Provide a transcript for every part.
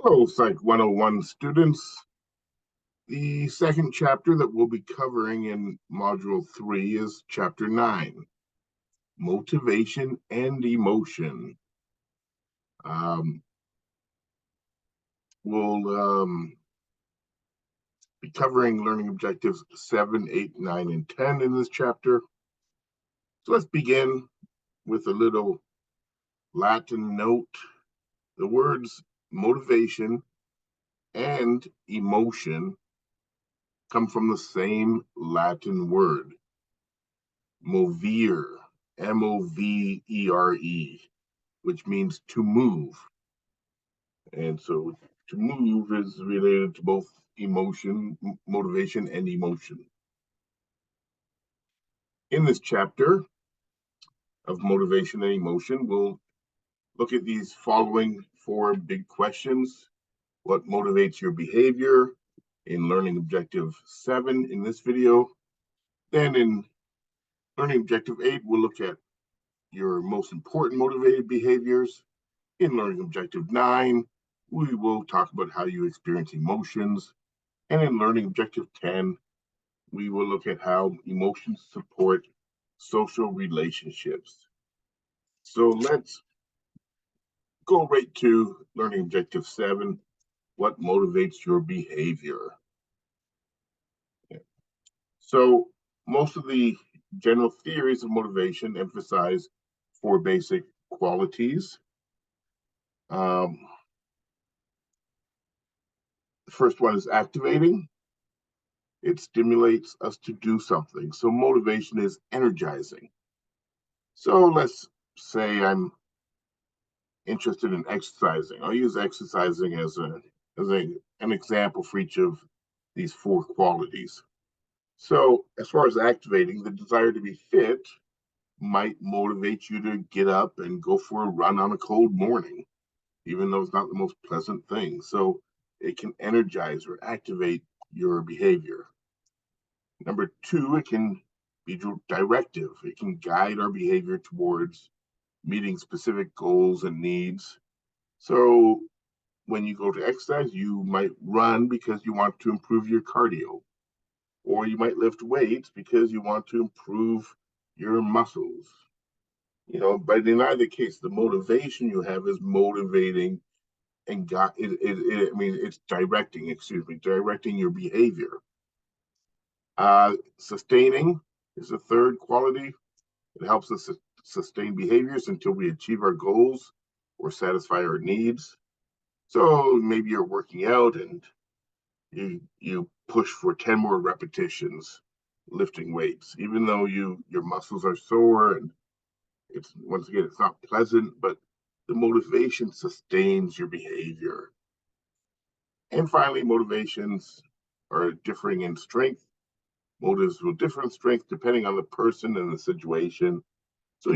Hello, Psych 101 students. The second chapter that we'll be covering in Module 3 is Chapter 9, Motivation and Emotion. Um, we'll be covering learning objectives 7, 8, 9, and 10 in this chapter. So let's begin with a little Latin note. The words motivation and emotion come from the same Latin word, movere, Movere, which means to move. And so to move is related to both motivation, and emotion. In this chapter of motivation and emotion, we'll look at these following four big questions. What motivates your behavior in learning objective 7 in this video? Then in learning objective 8, we'll look at your most important motivated behaviors. In learning objective 9, we will talk about how you experience emotions. And in learning objective 10, we will look at how emotions support social relationships. So let's go right to learning objective 7, what motivates your behavior. So most of the general theories of motivation emphasize four basic qualities. The first one is activating. It stimulates us to do something. So motivation is energizing. So let's say I'm interested in exercising. I'll use exercising as an example for each of these four qualities. So as far as activating, the desire to be fit might motivate you to get up and go for a run on a cold morning, even though it's not the most pleasant thing. So it can energize or activate your behavior. Number two, it can be directive. It can guide our behavior towards meeting specific goals and needs. So when you go to exercise, you might run because you want to improve your cardio, or you might lift weights because you want to improve your muscles. But in either case, the motivation you have is motivating and it's directing your behavior. Sustaining is the third quality. It helps us sustain behaviors until we achieve our goals or satisfy our needs. So maybe you're working out and you push for 10 more repetitions lifting weights, even though your muscles are sore, and it's not pleasant, but the motivation sustains your behavior. And finally, motivations are differing in strength. Motives will differ in strength depending on the person and the situation. So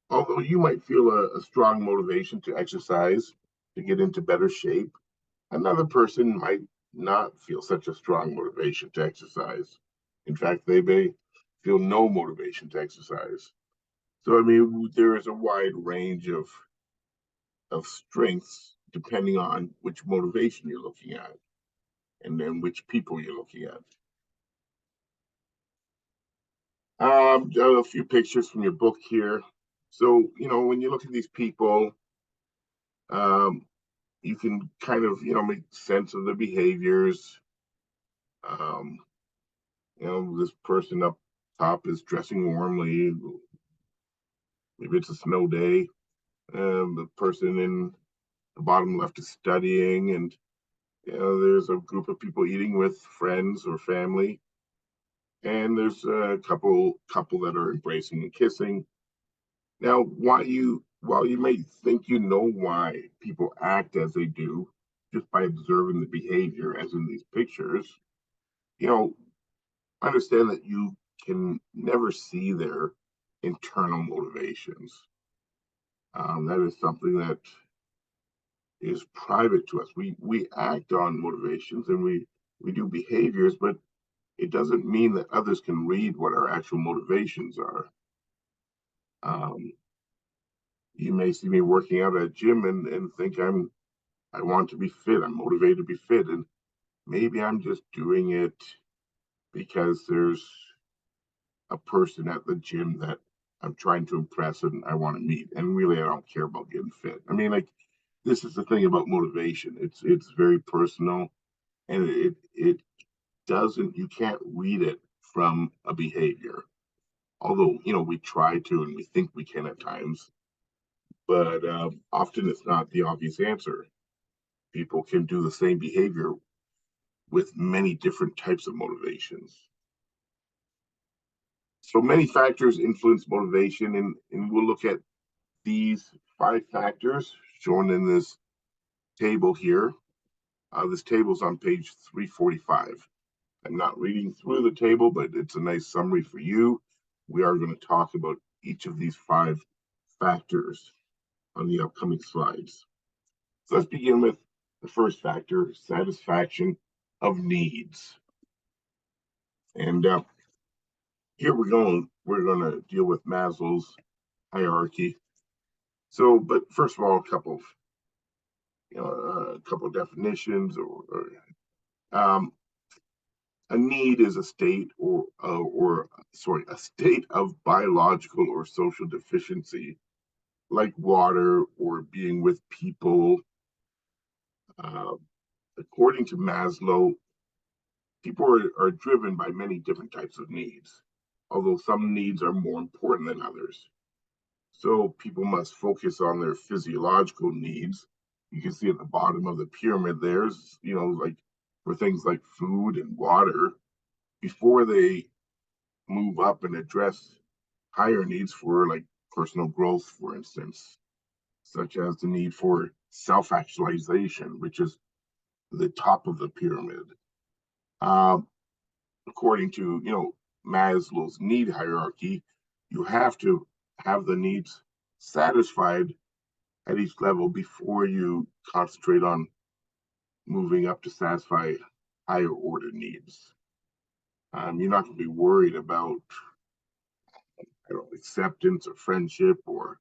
although you might feel a strong motivation to exercise to get into better shape, another person might not feel such a strong motivation to exercise. In fact, they may feel no motivation to exercise. So, there is a wide range of strengths depending on which motivation you're looking at and then which people you're looking at. A few pictures from your book here. So, when you look at these people, um, you can kind of, make sense of the behaviors. Um, this person up top is dressing warmly. Maybe it's a snow day. The person in the bottom left is studying, and there's a group of people eating with friends or family, and there's a couple that are embracing and kissing. Now, while you may think you know why people act as they do just by observing the behavior, as in these pictures, you know, understand that you can never see their internal motivations. That is something that is private to us. We act on motivations and we do behaviors, but it doesn't mean that others can read what our actual motivations are. You may see me working out at a gym and think I'm I want to be fit. I'm motivated to be fit. And maybe I'm just doing it because there's a person at the gym that I'm trying to impress and I want to meet. And really, I don't care about getting fit. I mean, like, this is the thing about motivation. It's very personal, and it doesn't. You can't read it from a behavior. Although we try to and we think we can at times, but often it's not the obvious answer. People can do the same behavior with many different types of motivations. So many factors influence motivation, and we'll look at these 5 factors shown in this table here. This table is on page 345. I'm not reading through the table, but it's a nice summary for you. We are going to talk about each of these 5 factors on the upcoming slides. So let's begin with the first factor, satisfaction of needs. And here we're going to deal with Maslow's hierarchy. So, but first of all, a couple of definitions, a need is a state a state of biological or social deficiency, like water or being with people. Uh, According to Maslow, people are driven by many different types of needs, although some needs are more important than others. So people must focus on their physiological needs. You can see at the bottom of the pyramid, there's, like for things like food and water, before they move up and address higher needs for like personal growth, for instance, such as the need for self-actualization, which is the top of the pyramid. According to Maslow's need hierarchy, you have to have the needs satisfied at each level before you concentrate on moving up to satisfy higher order needs. You're not going to be worried about acceptance or friendship or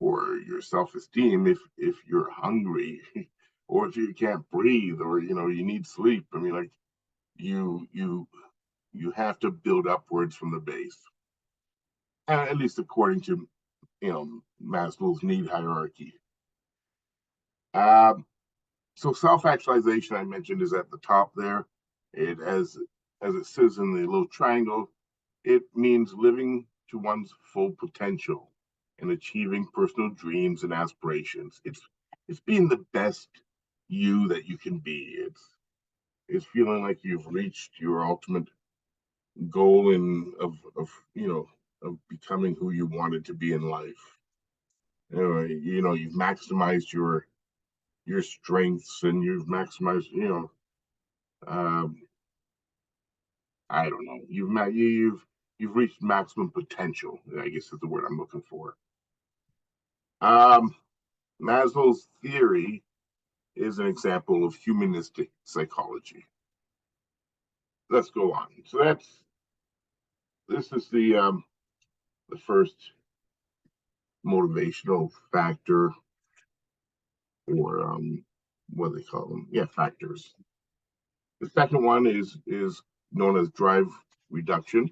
your self-esteem if you're hungry or if you can't breathe or you need sleep. I mean, like, you have to build upwards from the base, at least according to Maslow's need hierarchy. So self-actualization, I mentioned, is at the top there. It as it says in the little triangle, it means living to one's full potential and achieving personal dreams and aspirations. It's being the best you that you can be. It's feeling like you've reached your ultimate goal of becoming who you wanted to be in life. You've maximized your strengths and you've maximized, um, I don't know, you've reached maximum potential, I guess is the word I'm looking for. Maslow's theory is an example of humanistic psychology. Let's go on. So this is the first motivational factor, or what do they call them? Yeah, factors. The second one is known as drive reduction,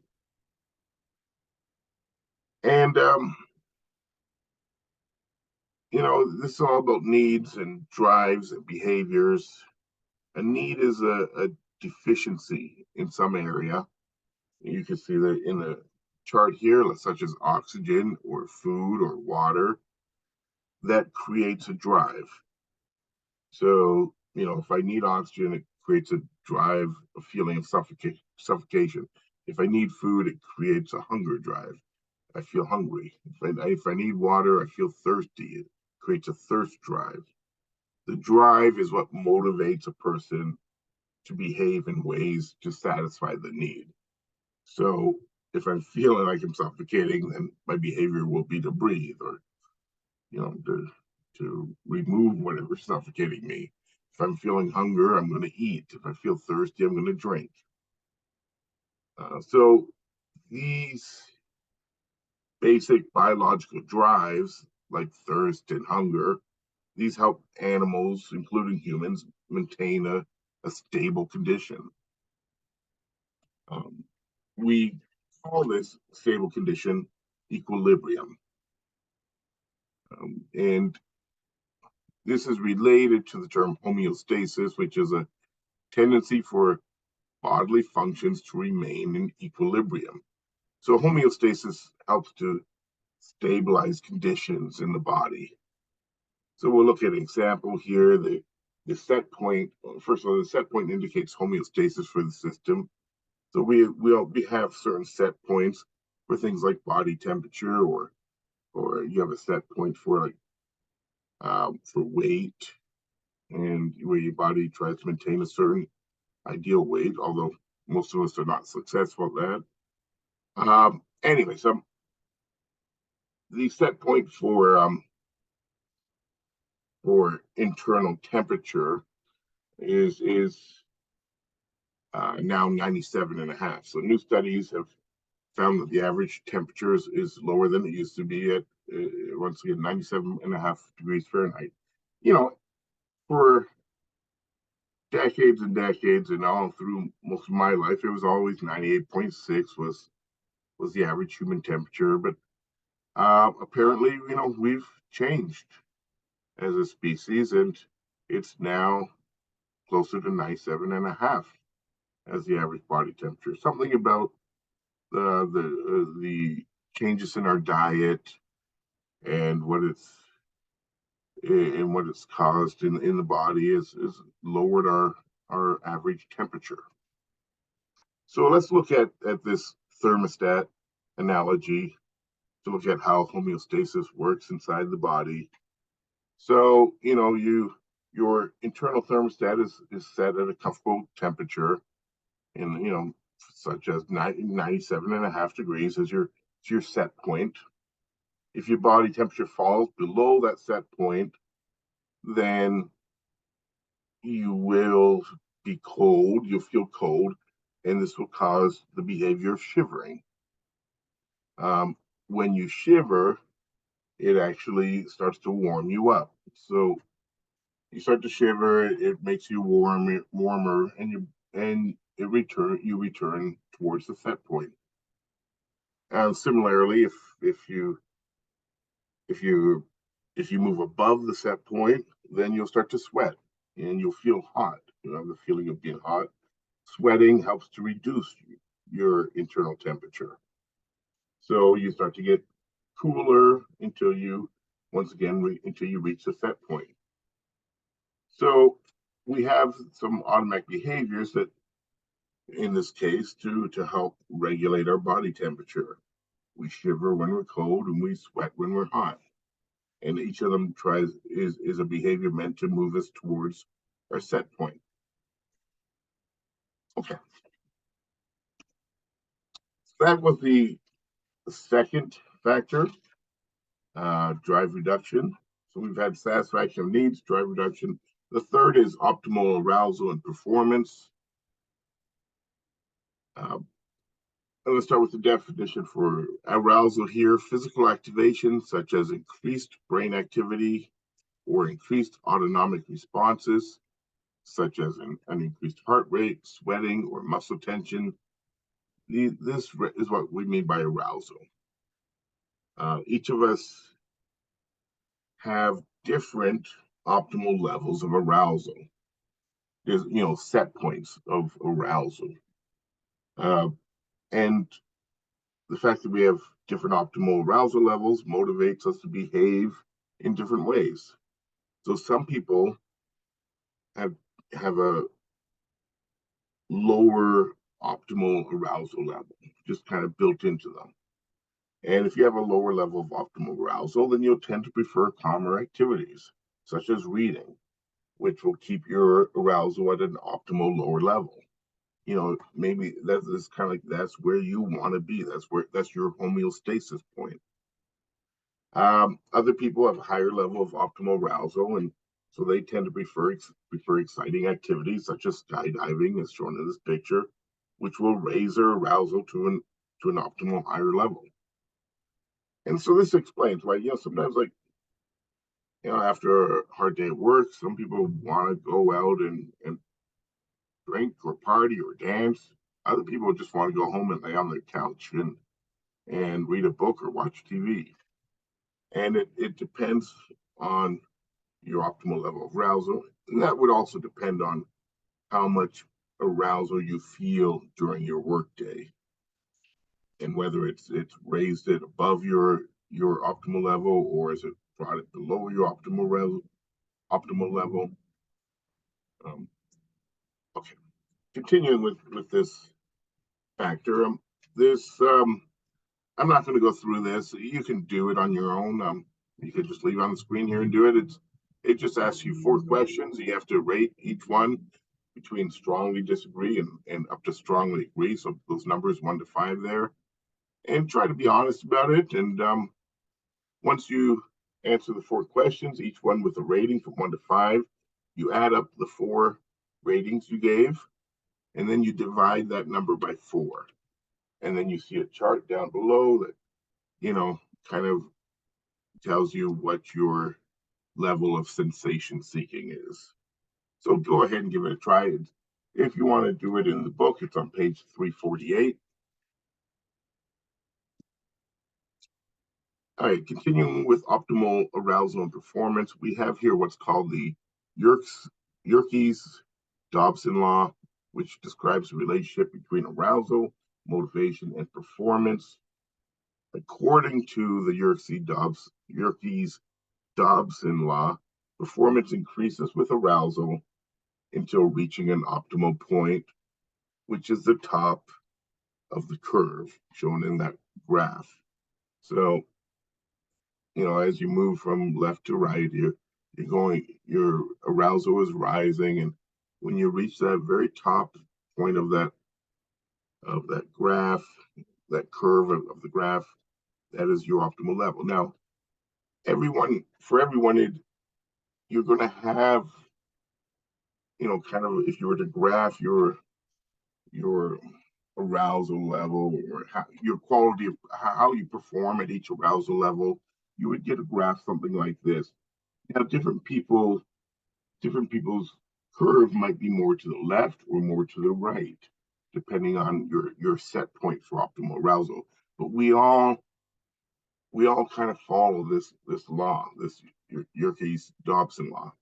and this is all about needs and drives and behaviors. A need is a deficiency in some area. You can see that in the chart here, such as oxygen or food or water, that creates a drive. So, if I need oxygen, it creates a drive, a feeling of suffocation. If I need food, it creates a hunger drive. I feel hungry. If I need water, I feel thirsty. It creates a thirst drive. The drive is what motivates a person to behave in ways to satisfy the need. So if I'm feeling like I'm suffocating, then my behavior will be to breathe or, to remove whatever's suffocating me. If I'm feeling hunger, I'm going to eat. If I feel thirsty, I'm going to drink. So these basic biological drives, like thirst and hunger, These help animals, including humans, maintain a stable condition. We call this stable condition equilibrium. And this is related to the term homeostasis, which is a tendency for bodily functions to remain in equilibrium. So homeostasis helps to stabilize conditions in the body. So we'll look at an example here. The set point, first of all, the set point indicates homeostasis for the system. So we have certain set points for things like body temperature, or you have a set point for weight, and where your body tries to maintain a certain ideal weight, although most of us are not successful at that. Anyway, so the set point for internal temperature is now 97.5. So new studies have found that the average temperature is lower than it used to be at, once again, 97.5 degrees Fahrenheit. You know, for decades and decades and all through most of my life, it was always 98.6 was the average human temperature. But apparently, we've changed as a species, and it's now closer to 97.5 as the average body temperature. Something about the changes in our diet and what it's caused in the body is lowered our average temperature. So let's look at this thermostat analogy to look at how homeostasis works inside the body. So your internal thermostat is set at a comfortable temperature, and such as 97.5 degrees as your set point. If your body temperature falls below that set point, then you will be cold, you'll feel cold, and this will cause the behavior of shivering. When you shiver, it actually starts to warm you up. So you start to shiver, it makes you warmer, and you return towards the set point. Similarly, if you move above the set point, then you'll start to sweat and you'll feel hot. You have the feeling of being hot. Sweating helps to reduce your internal temperature. So you start to get cooler until you reach the set point. So we have some automatic behaviors that, in this case, to help regulate our body temperature. We shiver when we're cold and we sweat when we're hot. And each of them is a behavior meant to move us towards our set point. Okay. So that was the second factor, drive reduction. So we've had satisfaction of needs, drive reduction. The third is optimal arousal and performance. Let's start with the definition for arousal here. Physical activation, such as increased brain activity or increased autonomic responses, such as an increased heart rate, sweating, or muscle tension. This is what we mean by arousal. Each of us have different optimal levels of arousal. There's, set points of arousal. And the fact that we have different optimal arousal levels motivates us to behave in different ways. So some people have a lower optimal arousal level, just kind of built into them. And if you have a lower level of optimal arousal, then you'll tend to prefer calmer activities, such as reading, which will keep your arousal at an optimal lower level. Maybe that's kind of like that's where you want to be. That's your homeostasis point. Other people have a higher level of optimal arousal, and so they tend to prefer exciting activities such as skydiving, as shown in this picture, which will raise their arousal to an optimal higher level. And so this explains why, sometimes, like, after a hard day at work, some people want to go out and drink or party or dance. Other people just want to go home and lay on their couch and read a book or watch TV. And it depends on your optimal level of arousal. And that would also depend on how much arousal you feel during your workday, and whether it's raised it above your optimal level, or is it brought it below your optimal level. Um, okay, continuing with this factor, this I'm not going to go through this. You can do it on your own. You could just leave it on the screen here and do it. It just asks you 4 questions. You have to rate each one between strongly disagree and up to strongly agree. So those numbers 1 to 5 there, and try to be honest about it. And once you answer the 4 questions, each one with a rating from 1 to 5, you add up the 4 ratings you gave, and then you divide that number by 4. And then you see a chart down below that, kind of tells you what your level of sensation seeking is. So go ahead and give it a try. If you want to do it in the book, it's on page 348. All right, continuing with optimal arousal and performance, we have here what's called the Yerkes-Dodson law, which describes the relationship between arousal, motivation, and performance. According to the Yerkes-Dodson law, performance increases with arousal until reaching an optimal point, which is the top of the curve shown in that graph. So, as you move from left to right, your arousal is rising, and when you reach that very top point of that graph, that curve of the graph, that is your optimal level. Now, for everyone, you're going to have, kind of, if you were to graph your arousal level, or your quality of how you perform at each arousal level, you would get a graph something like this. Now, different people's curve might be more to the left or more to the right, depending on your set point for optimal arousal. But we all kind of follow this law, this Yerkes-Dodson law.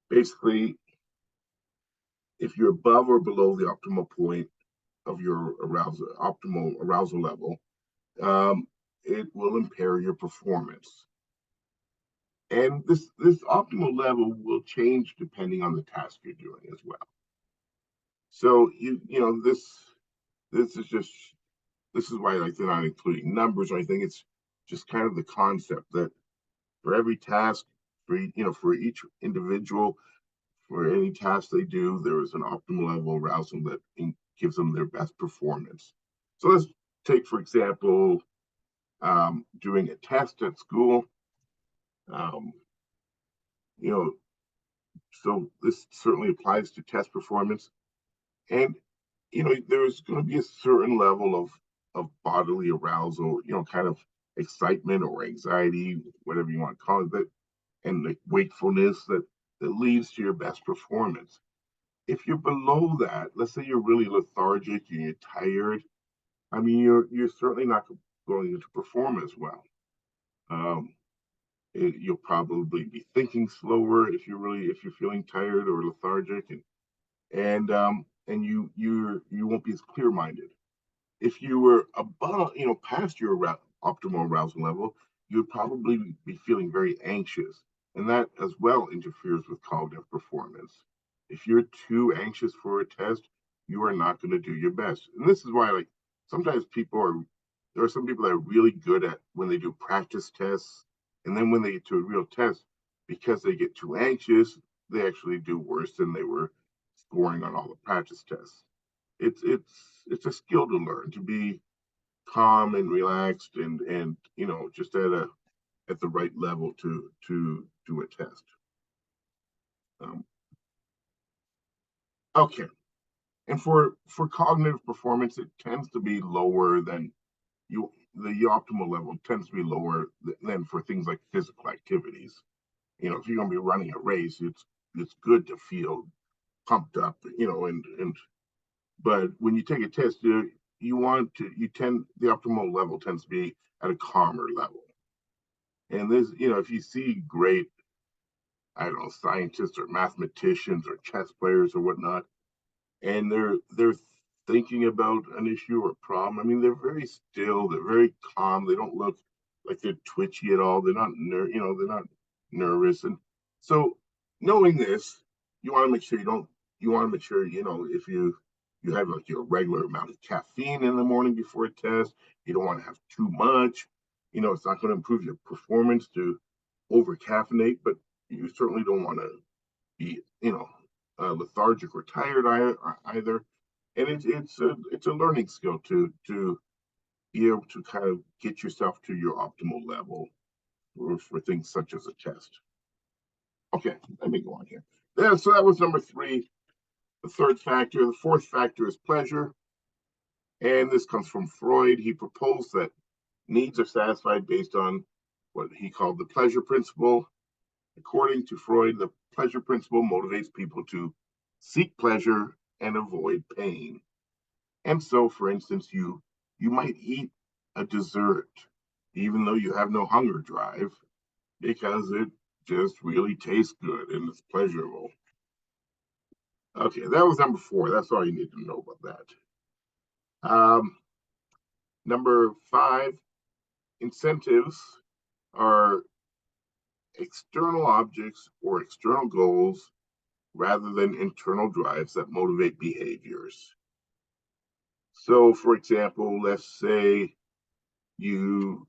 Basically, if you're above or below the optimal point of your optimal arousal level, it will impair your performance. And this optimal level will change depending on the task you're doing as well. So this is why they're not including numbers or anything. It's just kind of the concept that for every task, for each individual, for any task they do, there is an optimal level of arousal that gives them their best performance. So let's take, for example, doing a test at school. So this certainly applies to test performance. And, there's going to be a certain level of bodily arousal, kind of excitement or anxiety, whatever you want to call it, and the wakefulness that leads to your best performance. If you're below that, let's say you're really lethargic and you're tired, I mean, you're certainly not going to perform as well. You'll probably be thinking slower if you're feeling tired or lethargic, and you won't be as clear-minded. If you were above, past your optimal arousal level, you'd probably be feeling very anxious, and that as well interferes with cognitive performance. If you're too anxious for a test, you are not going to do your best. And this is why, sometimes there are some people that are really good at when they do practice tests, and then when they get to a real test, because they get too anxious, they actually do worse than they were scoring on all the practice tests. It's a skill to learn, to be calm and relaxed and just at the right level to do a test. Okay, and for cognitive performance, it tends to be lower than the optimal level tends to be lower than for things like physical activities. if you're going to be running a race, it's good to feel pumped up, but when you take a test, the optimal level tends to be at a calmer level. And this, if you see great, I don't know, scientists or mathematicians or chess players or whatnot, and they're thinking about an issue or problem. I mean, they're very still, they're very calm. They don't look like they're twitchy at all. They're not they're not nervous. And so knowing this, you want to make sure if you have like your regular amount of caffeine in the morning before a test, you don't want to have too much. It's not going to improve your performance to over caffeinate, but you certainly don't want to be, lethargic or tired either. And it's a learning skill to be able to kind of get yourself to your optimal level for things such as a test. Okay, let me go on here. Yeah, so that was number 3, the third factor. The fourth factor is pleasure. And this comes from Freud. He proposed that needs are satisfied based on what he called the pleasure principle. According to Freud, the pleasure principle motivates people to seek pleasure and avoid pain. And so, for instance, you might eat a dessert even though you have no hunger drive because it just really tastes good and it's pleasurable. Okay, that was number 4. That's all you need to know about that. Number 5, incentives are external objects or external goals rather than internal drives that motivate behaviors. So, for example, let's say you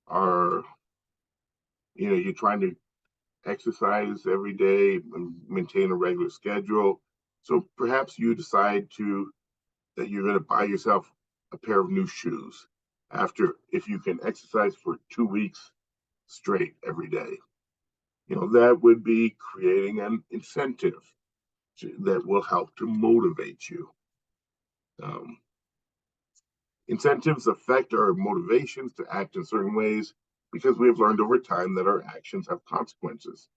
are, you're trying to exercise every day and maintain a regular schedule. So perhaps you decide that you're going to buy yourself a pair of new shoes if you can exercise for 2 weeks straight every day. That would be creating an incentive that will help to motivate you. Incentives affect our motivations to act in certain ways because we have learned over time that our actions have consequences.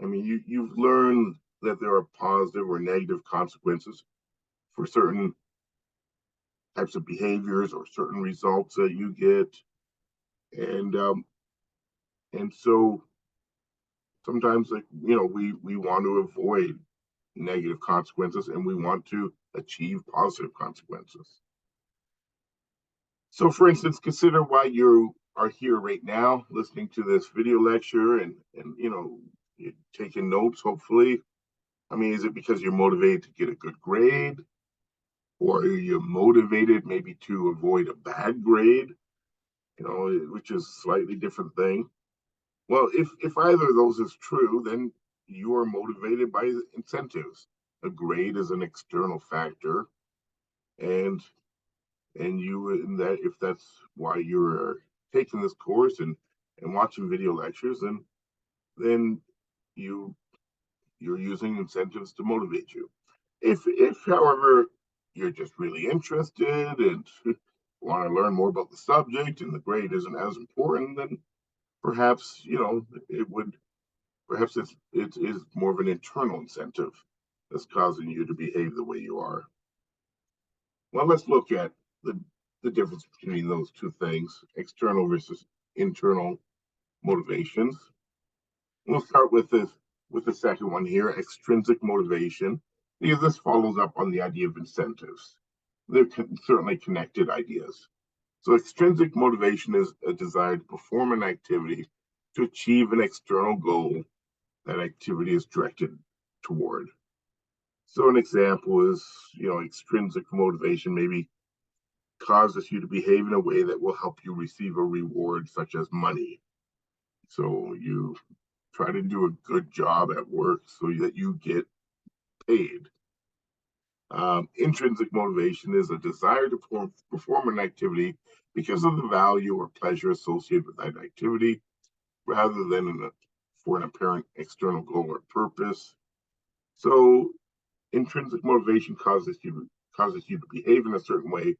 I mean, you've learned that there are positive or negative consequences for certain types of behaviors or certain results that you get, and so sometimes, we want to avoid negative consequences and we want to achieve positive consequences. So, for instance, consider why you are here right now listening to this video lecture and you're taking notes, hopefully. I mean, is it because you're motivated to get a good grade? Or are you motivated maybe to avoid a bad grade? Which is a slightly different thing. Well, if either of those is true, then you are motivated by incentives. A grade is an external factor, and if that's why you're taking this course and watching video lectures, then you're using incentives to motivate you. If however you're just really interested and want to learn more about the subject and the grade isn't as important, then perhaps it is more of an internal incentive that's causing you to behave the way you are. Well, let's look at the difference between those two things, external versus internal motivations. We'll start with the second one here, extrinsic motivation, because this follows up on the idea of incentives. They're certainly connected ideas. So extrinsic motivation is a desire to perform an activity to achieve an external goal that activity is directed toward. So an example is, extrinsic motivation maybe causes you to behave in a way that will help you receive a reward such as money. So you try to do a good job at work so that you get paid. Intrinsic motivation is a desire to perform an activity because of the value or pleasure associated with that activity, rather than for an apparent external goal or purpose. So intrinsic motivation causes you to behave in a certain way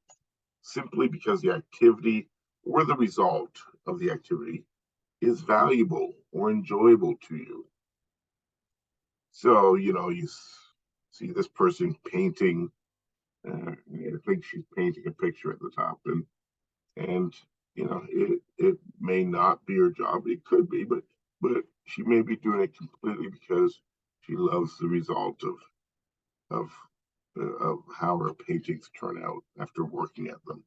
simply because the activity or the result of the activity is valuable or enjoyable to you. So, you see this person painting, I think she's painting a picture at the top, and it may not be her job. It could be, but she may be doing it completely because she loves the result of of how her paintings turn out after working at them.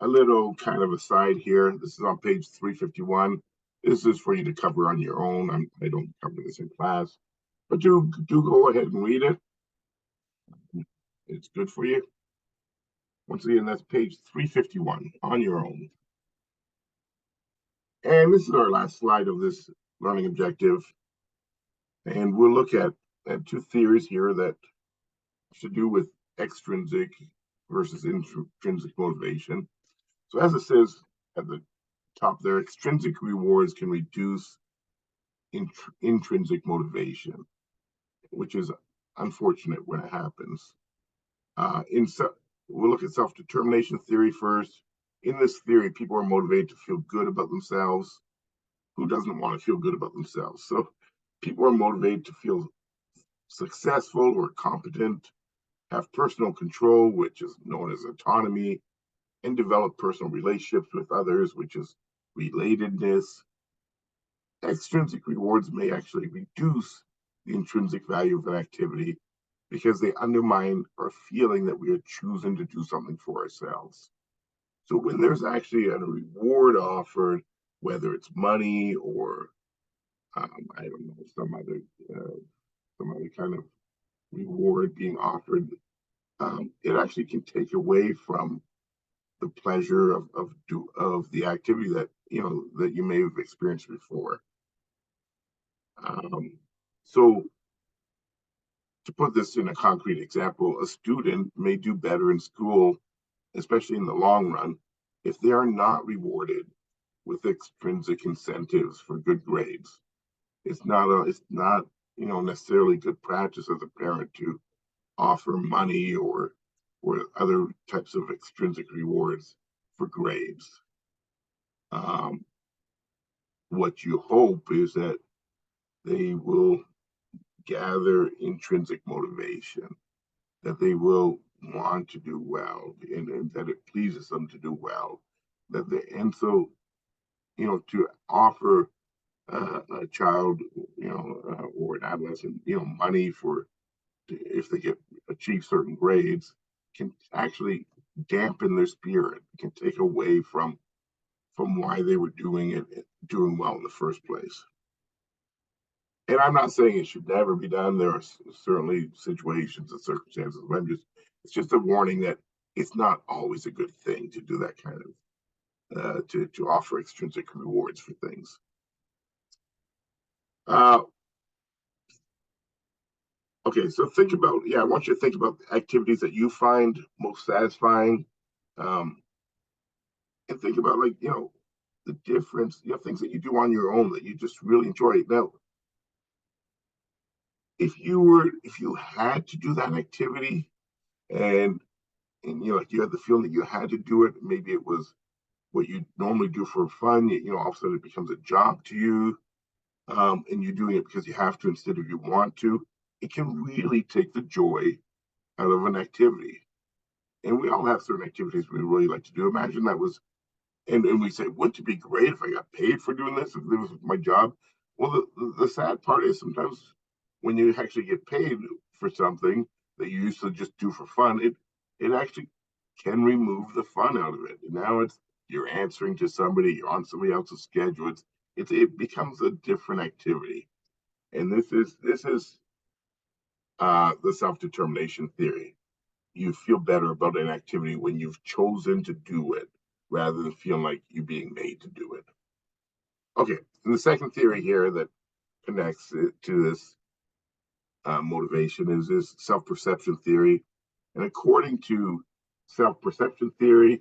A little kind of aside here. This is on page 351. This is for you to cover on your own. I don't cover this in class, but do go ahead and read it. It's good for you. Once again, that's page 351 on your own. And this is our last slide of this learning objective. And we'll look at two theories here that have to do with extrinsic versus intrinsic motivation. So as it says at the top there, extrinsic rewards can reduce intrinsic motivation, which is unfortunate when it happens. We'll look at self-determination theory first. In this theory, people are motivated to feel good about themselves. Who doesn't want to feel good about themselves? So people are motivated to feel successful or competent, have personal control, which is known as autonomy, and develop personal relationships with others, which is relatedness. Extrinsic rewards may actually reduce the intrinsic value of an activity because they undermine our feeling that we are choosing to do something for ourselves. So when there's actually a reward offered, whether it's money or I don't know, some other kind of reward being offered, it actually can take away from the pleasure of the activity that you may have experienced before. So to put this in a concrete example, a student may do better in school, especially in the long run, if they are not rewarded with extrinsic incentives for good grades. It's not necessarily good practice as a parent to offer money or other types of extrinsic rewards for grades. What you hope is that they will gather intrinsic motivation, that they will want to do well, and that it pleases them to do well. And so, to offer a child, or an adolescent, money for if they achieve certain grades, can actually dampen their spirit, can take away from why they were doing well in the first place. And I'm not saying it should never be done. There are certainly situations and circumstances, but it's just a warning that it's not always a good thing to do that kind of to offer extrinsic rewards for things. Okay, so I want you to think about activities that you find most satisfying, and think about the difference, things that you do on your own that you just really enjoy. Now, if you had to do that activity and you had the feeling that you had to do it, maybe it was what you normally do for fun, all of a sudden it becomes a job to you, and you're doing it because you have to instead of you want to, it can really take the joy out of an activity. And we all have certain activities we really like to do. Imagine that was, and we say, wouldn't it be great if I got paid for doing this, if this was my job? Well, the sad part is sometimes when you actually get paid for something that you used to just do for fun, it actually can remove the fun out of it. And now you're answering to somebody, you're on somebody else's schedule. It becomes a different activity. And this is the self-determination theory. You feel better about an activity when you've chosen to do it rather than feeling like you're being made to do it. Okay, and the second theory here that connects to this motivation is this self-perception theory. And according to self-perception theory,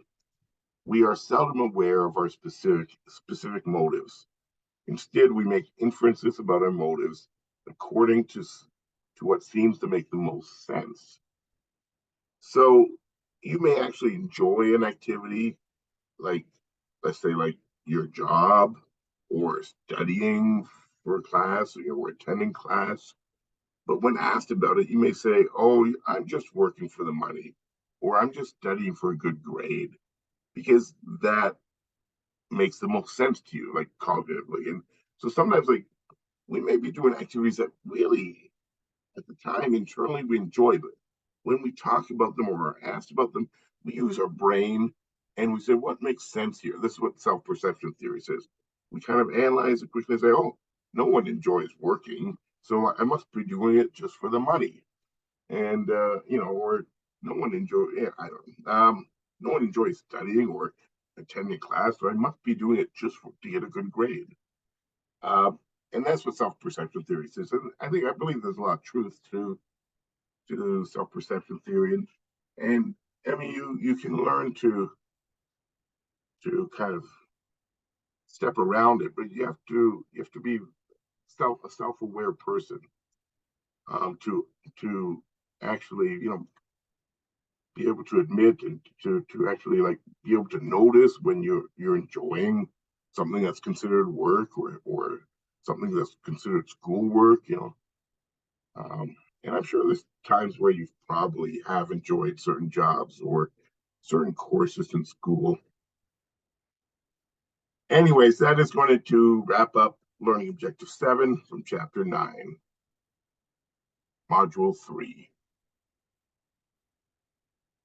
we are seldom aware of our specific motives. Instead, we make inferences about our motives according to what seems to make the most sense. So, you may actually enjoy an activity, like, let's say, like your job or studying for a class or attending class. But when asked about it, you may say, oh, I'm just working for the money, or I'm just studying for a good grade, because that makes the most sense to you, like cognitively. And so sometimes, like, we may be doing activities that really, at the time, internally we enjoy, but when we talk about them or are asked about them, we use our brain and we say, what makes sense here? This is what self perception theory says. We kind of analyze it quickly and say, oh, no one enjoys working, so I must be doing it just for the money. And, or no one enjoys, yeah, I don't know. No one enjoys studying or attending class, so I must be doing it just to get a good grade. Um, and that's what self-perception theory says. And I believe there's a lot of truth to self-perception theory, and I mean you can learn to kind of step around it, but you have to be a self-aware person, to actually be able to admit and to actually like be able to notice when you're enjoying something that's considered work, or something that's considered schoolwork. Um, and I'm sure there's times where you probably have enjoyed certain jobs or certain courses in school. Anyways, that is going to wrap up Learning Objective 7 from Chapter 9, Module 3.